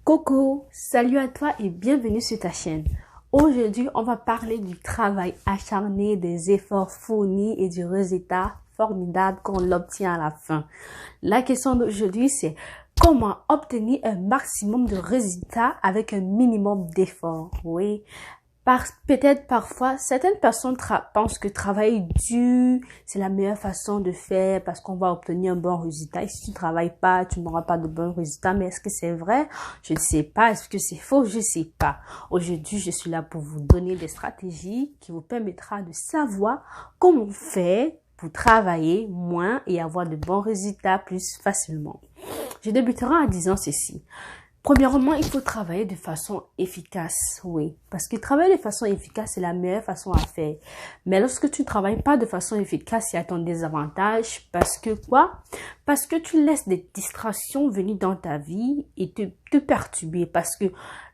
Coucou, salut à toi et bienvenue sur ta chaîne. Aujourd'hui, on va parler du travail acharné, des efforts fournis et du résultat formidable qu'on l'obtient à la fin. La question d'aujourd'hui, c'est comment obtenir un maximum de résultats avec un minimum d'efforts. Oui. Peut-être parfois, certaines personnes pensent que travailler dur, c'est la meilleure façon de faire parce qu'on va obtenir un bon résultat. Et si tu travailles pas, tu n'auras pas de bons résultats. Mais est-ce que c'est vrai? Je ne sais pas. Est-ce que c'est faux? Je ne sais pas. Aujourd'hui, je suis là pour vous donner des stratégies qui vous permettra de savoir comment faire pour travailler moins et avoir de bons résultats plus facilement. Je débuterai en disant ceci. Premièrement, il faut travailler de façon efficace, oui. Parce que travailler de façon efficace, c'est la meilleure façon à faire. Mais lorsque tu ne travailles pas de façon efficace, il y a ton désavantage. Parce que quoi? Parce que tu laisses des distractions venir dans ta vie et te perturber. Parce que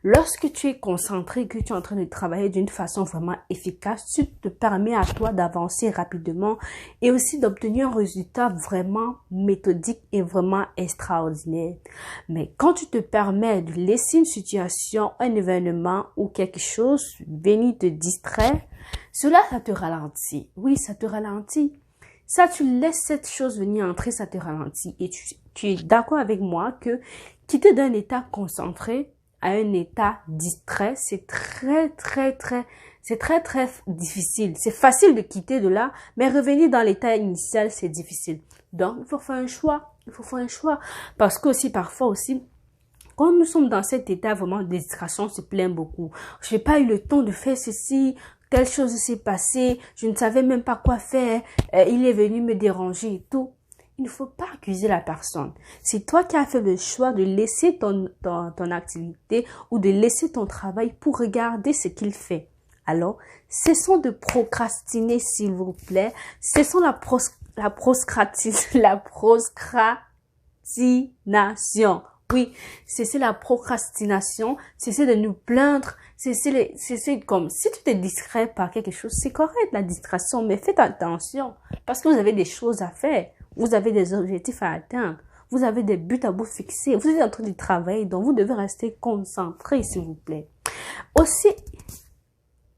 lorsque tu es concentré, que tu es en train de travailler d'une façon vraiment efficace, tu te permets à toi d'avancer rapidement et aussi d'obtenir un résultat vraiment méthodique et vraiment extraordinaire. Mais quand tu te permets de laisser une situation, un événement ou quelque chose venir te distraire, cela, ça te ralentit. Oui, ça te ralentit. Ça, tu laisses cette chose venir entrer, ça te ralentit. Et tu es d'accord avec moi que quitter d'un état concentré à un état distrait, c'est très difficile. C'est facile de quitter de là, mais revenir dans l'état initial, c'est difficile. Donc, il faut faire un choix. Il faut faire un choix. Parce que aussi, parfois aussi, quand nous sommes dans cet état vraiment de distraction, on se plaint beaucoup. Je n'ai pas eu le temps de faire ceci, telle chose s'est passée, je ne savais même pas quoi faire, il est venu me déranger et tout. Il ne faut pas accuser la personne. C'est toi qui as fait le choix de laisser ton activité ou de laisser ton travail pour regarder ce qu'il fait. Alors, cessons de procrastiner, s'il vous plaît. Cessons la procrastination. Oui, cessez la procrastination, cessez de nous plaindre, cessez comme, si tu te distrais par quelque chose, c'est correct la distraction, mais faites attention, parce que vous avez des choses à faire, vous avez des objectifs à atteindre, vous avez des buts à vous fixer, vous êtes en train de travailler, donc vous devez rester concentré, s'il vous plaît. Aussi,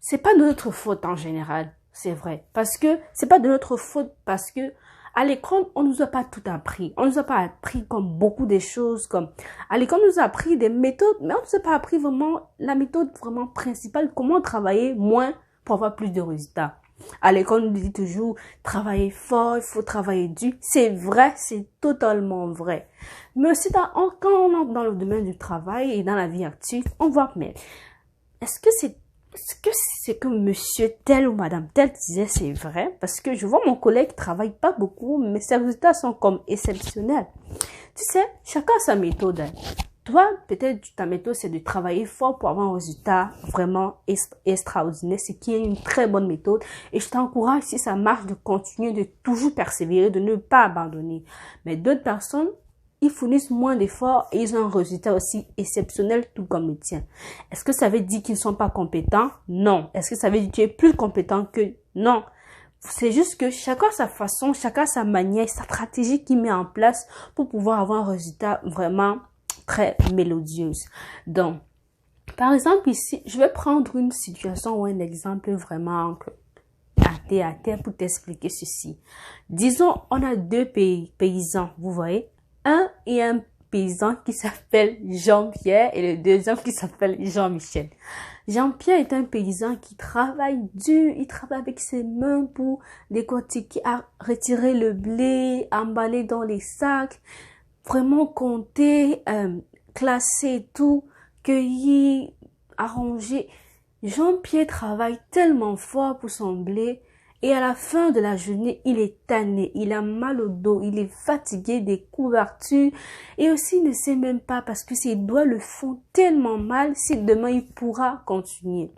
c'est pas de notre faute en général, c'est vrai, parce que c'est pas de notre faute, parce que à l'école, on nous a pas tout appris. On nous a pas appris comme beaucoup de choses, comme à l'école, on nous a appris des méthodes, mais on nous a pas appris vraiment la méthode vraiment principale, comment travailler moins pour avoir plus de résultats. À l'école, on nous dit toujours, travailler fort, il faut travailler dur. C'est vrai, c'est totalement vrai. Mais aussi, quand on entre dans le domaine du travail et dans la vie active, on voit, mais est-ce que c'est que monsieur tel ou madame tel disait c'est vrai? Parce que je vois mon collègue travaille pas beaucoup, mais ses résultats sont comme exceptionnels. Tu sais, chacun a sa méthode. Toi, peut-être ta méthode, c'est de travailler fort pour avoir un résultat vraiment extraordinaire, ce qui est une très bonne méthode. Et je t'encourage, si ça marche, de continuer, de toujours persévérer, de ne pas abandonner. Mais d'autres personnes, ils fournissent moins d'efforts et ils ont un résultat aussi exceptionnel, tout comme le tien. Est-ce que ça veut dire qu'ils ne sont pas compétents? Non. Est-ce que ça veut dire que tu es plus compétent que? Non. C'est juste que chacun a sa façon, chacun a sa manière, sa stratégie qu'il met en place pour pouvoir avoir un résultat vraiment très mélodieuse. Donc, par exemple ici, je vais prendre une situation ou un exemple vraiment à terre pour t'expliquer ceci. Disons, on a deux paysans, vous voyez, un paysan qui s'appelle Jean-Pierre et le deuxième qui s'appelle Jean-Michel. Jean-Pierre est un paysan qui travaille dur, il travaille avec ses mains pour décortiquer, retirer le blé, emballer dans les sacs, vraiment compter, classer tout, cueillir, arranger. Jean-Pierre travaille tellement fort pour son blé et à la fin de la journée, il est tanné, il a mal au dos, il est fatigué des couvertures et aussi il ne sait même pas parce que ses doigts le font tellement mal si demain il pourra continuer.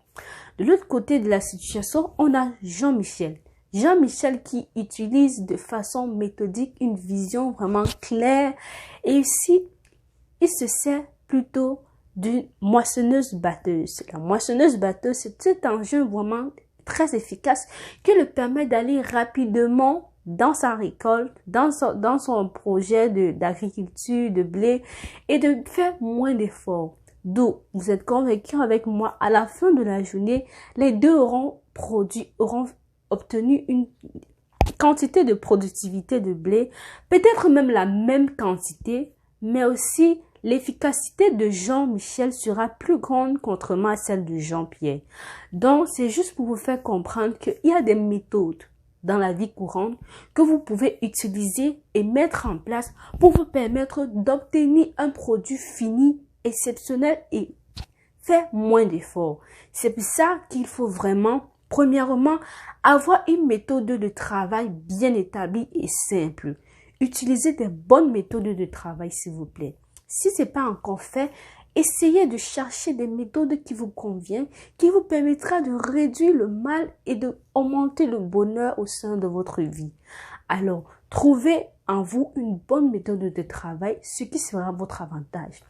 De l'autre côté de la situation, on a Jean-Michel. Jean-Michel qui utilise de façon méthodique une vision vraiment claire et aussi il se sert plutôt d'une moissonneuse-batteuse. La moissonneuse-batteuse, c'est cet engin vraiment très efficace qui le permet d'aller rapidement dans sa récolte, dans son projet d'agriculture, de blé et de faire moins d'efforts. Donc, vous êtes convaincus avec moi, à la fin de la journée, les deux auront obtenu une quantité de productivité de blé, peut-être même la même quantité, mais aussi l'efficacité de Jean-Michel sera plus grande contrairement à celle de Jean-Pierre. Donc, c'est juste pour vous faire comprendre qu'il y a des méthodes dans la vie courante que vous pouvez utiliser et mettre en place pour vous permettre d'obtenir un produit fini, exceptionnel et faire moins d'efforts. C'est pour ça qu'il faut vraiment, premièrement, avoir une méthode de travail bien établie et simple. Utilisez des bonnes méthodes de travail, s'il vous plaît. Si ce n'est pas encore fait, essayez de chercher des méthodes qui vous conviennent, qui vous permettra de réduire le mal et d'augmenter le bonheur au sein de votre vie. Alors, trouvez en vous une bonne méthode de travail, ce qui sera votre avantage.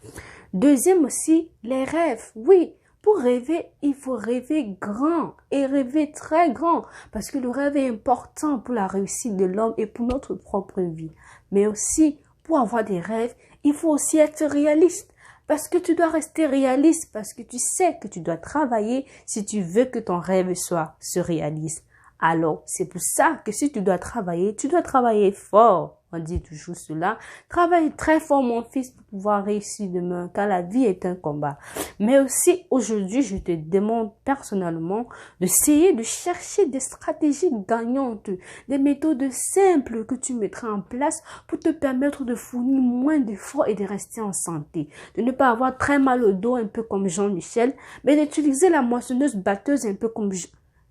Deuxième aussi, les rêves. Oui, pour rêver, il faut rêver grand et rêver très grand parce que le rêve est important pour la réussite de l'homme et pour notre propre vie. Mais aussi, pour avoir des rêves, il faut aussi être réaliste. Parce que tu dois rester réaliste, parce que tu sais que tu dois travailler si tu veux que ton rêve se réalise. Alors, c'est pour ça que si tu dois travailler fort. On dit toujours cela. Travaille très fort, mon fils, pour pouvoir réussir demain, car la vie est un combat. Mais aussi, aujourd'hui, je te demande personnellement d'essayer de chercher des stratégies gagnantes, des méthodes simples que tu mettras en place pour te permettre de fournir moins d'efforts et de rester en santé. De ne pas avoir très mal au dos, un peu comme Jean-Michel, mais d'utiliser la moissonneuse-batteuse un peu comme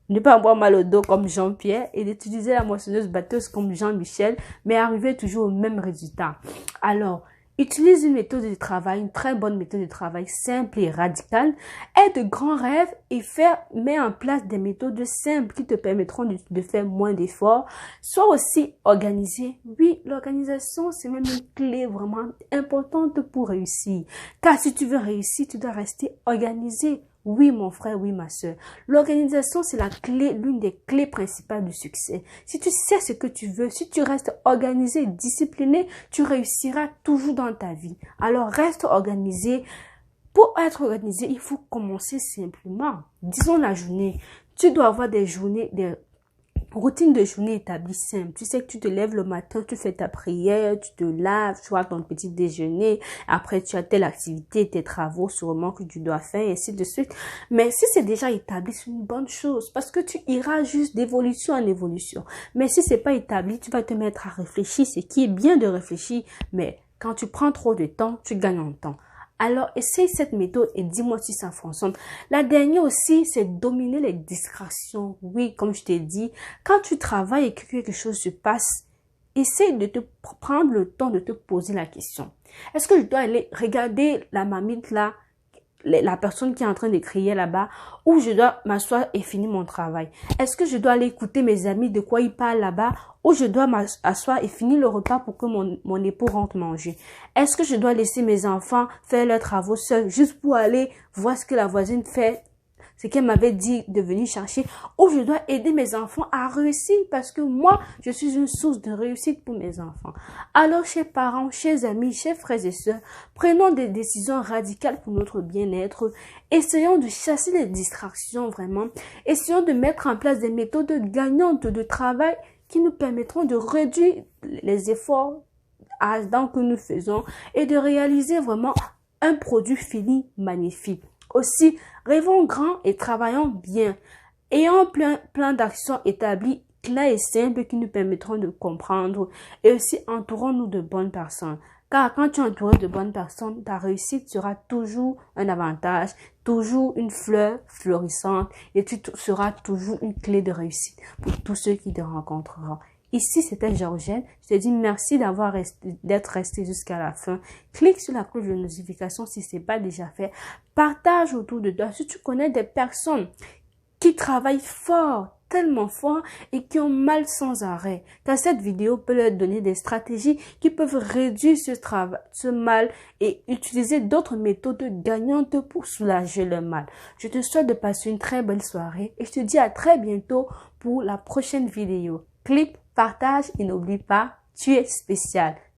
ne pas avoir mal au dos comme Jean-Pierre et d'utiliser la moissonneuse-batteuse comme Jean-Michel, mais arriver toujours au même résultat. Alors, utilise une méthode de travail, une très bonne méthode de travail simple et radicale. Aie de grands rêves et mets en place des méthodes simples qui te permettront de faire moins d'efforts. Sois aussi organisé. Oui, l'organisation, c'est même une clé vraiment importante pour réussir. Car si tu veux réussir, tu dois rester organisé. Oui, mon frère, oui, ma soeur. L'organisation, c'est l'une des clés principales du succès. Si tu sais ce que tu veux, si tu restes organisé, discipliné, tu réussiras toujours dans ta vie. Alors, reste organisé. Pour être organisé, il faut commencer simplement. Disons la journée. Tu dois avoir des routine de journée établie simple. Tu sais que tu te lèves le matin, tu fais ta prière, tu te laves, tu as ton petit déjeuner. Après, tu as telle activité, tes travaux sûrement que tu dois faire, et ainsi de suite. Mais si c'est déjà établi, c'est une bonne chose parce que tu iras juste d'évolution en évolution. Mais si c'est pas établi, tu vas te mettre à réfléchir, ce qui est bien de réfléchir, mais quand tu prends trop de temps, tu gagnes en temps. Alors, essaye cette méthode et dis-moi si ça fonctionne. La dernière aussi, c'est dominer les distractions. Oui, comme je t'ai dit, quand tu travailles et que quelque chose se passe, essaye de te prendre le temps de te poser la question. Est-ce que je dois aller regarder la mamite là, la personne qui est en train de crier là-bas, ou je dois m'asseoir et finir mon travail? Est-ce que je dois aller écouter mes amis de quoi ils parlent là-bas, ou je dois m'asseoir et finir le repas pour que mon époux rentre manger? Est-ce que je dois laisser mes enfants faire leurs travaux seuls juste pour aller voir ce que la voisine fait, ce qu'elle m'avait dit de venir chercher, ou je dois aider mes enfants à réussir parce que moi, je suis une source de réussite pour mes enfants. Alors, chers parents, chers amis, chers frères et sœurs, prenons des décisions radicales pour notre bien-être. Essayons de chasser les distractions vraiment. Essayons de mettre en place des méthodes gagnantes de travail qui nous permettront de réduire les efforts que nous faisons et de réaliser vraiment un produit fini magnifique. Aussi, rêvons grand et travaillons bien. Ayons un plan d'action établi, clair et simple qui nous permettront de comprendre. Et aussi, entourons-nous de bonnes personnes. Car quand tu es entouré de bonnes personnes, ta réussite sera toujours un avantage, toujours une fleur florissante et tu seras toujours une clé de réussite pour tous ceux qui te rencontreront. Ici, c'était Georgette. Je te dis merci d'être resté jusqu'à la fin. Clique sur la cloche de notification si ce n'est pas déjà fait. Partage autour de toi. Si tu connais des personnes qui travaillent fort, tellement fort et qui ont mal sans arrêt, car cette vidéo peut leur donner des stratégies qui peuvent réduire ce mal et utiliser d'autres méthodes gagnantes pour soulager le mal. Je te souhaite de passer une très belle soirée et je te dis à très bientôt pour la prochaine vidéo. Clique, partage et n'oublie pas, tu es spécial.